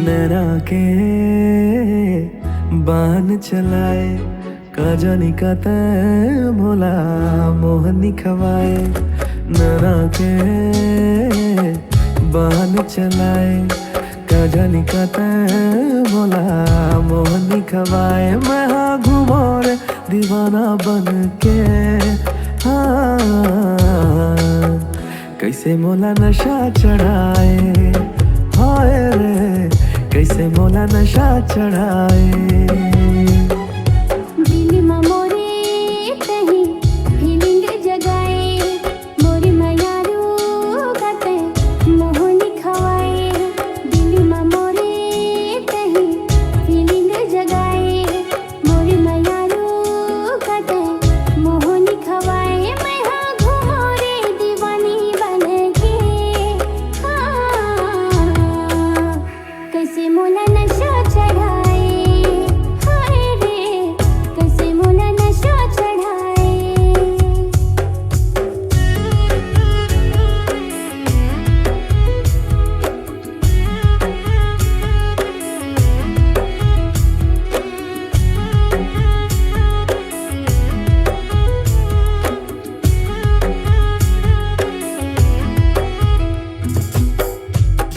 नैना के बान चलाए काजनी का तय भोला मोहनी खवाए। नैना के बान चलाए काजनी का तय भोला मोहनी खवाए। मैं हाँ घूमोर दीवाना बन के हाँ कैसे मोला नशा चढ़ाए हाय रे कैसे मोला नशा चढ़ाए। दिल में मोरे कहीं फीलिंग जगाए मोरी मयारू गाते मोहनी खवाए। दिल में मोरे कहीं फीलिंग जगाए मोरी मयारू गाते मोहनी खवाए। मैं हाँ घूमो रे दीवानी बन के हाँ कैसे मोला नशा चढ़ाए हाय रे कैसे मोला नशा चढ़ाए।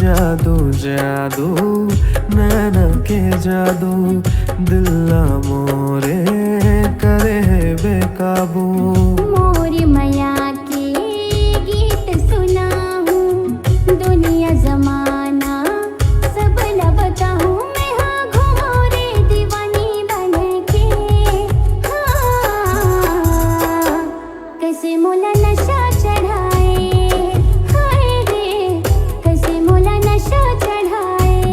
जादू जादू नैना के जादू दिल्ला मोरे करे है बेकाबू। मोरी मैया के गीत सुना हूँ दुनिया जमाना सब लबता हूँ। मैं हाँ घूमो रे दीवानी बन के हाँ कैसे मोला नशा चढ़ाए हाय रे कैसे मोला नशा चढ़ाए।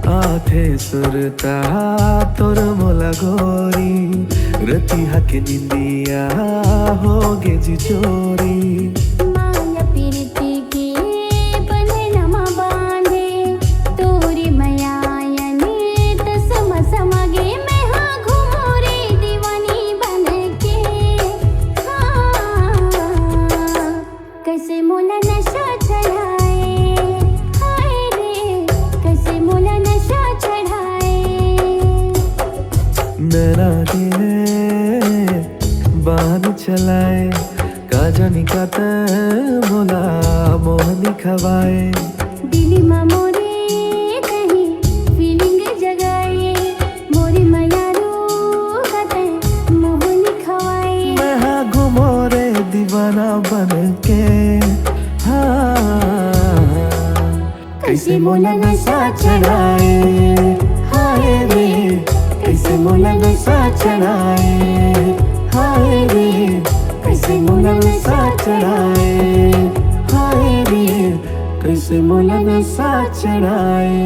आठे सुरता तोर मोला गोरी रती हके निंदिया होगे जी चोरी। माया पीरती के बंधनमा बांधे तोरी मयायने तसम समगे। मैं हाँ घूमो रे दीवानी बन के हाँ कैसे मोला नशा चढ़ाए हाय रे कैसे मोला नशा चढ़ाए। नैना के बान चलाए काजनी का तय भोला मोहनी खवाए। दिल में मोरे कहीं फीलिंग जगाए मोरी मयारू गाते मोहनी खवाए। मैं हाँ घूमो रे दीवाना बन के हाँ कैसे मोला नशा चढ़ाए हाय रे कैसे मोला नशा चढ़ाए हाय रे कैसे मोला नशा चढ़ाए हाय रे कैसे मोला नशा चढ़ाए।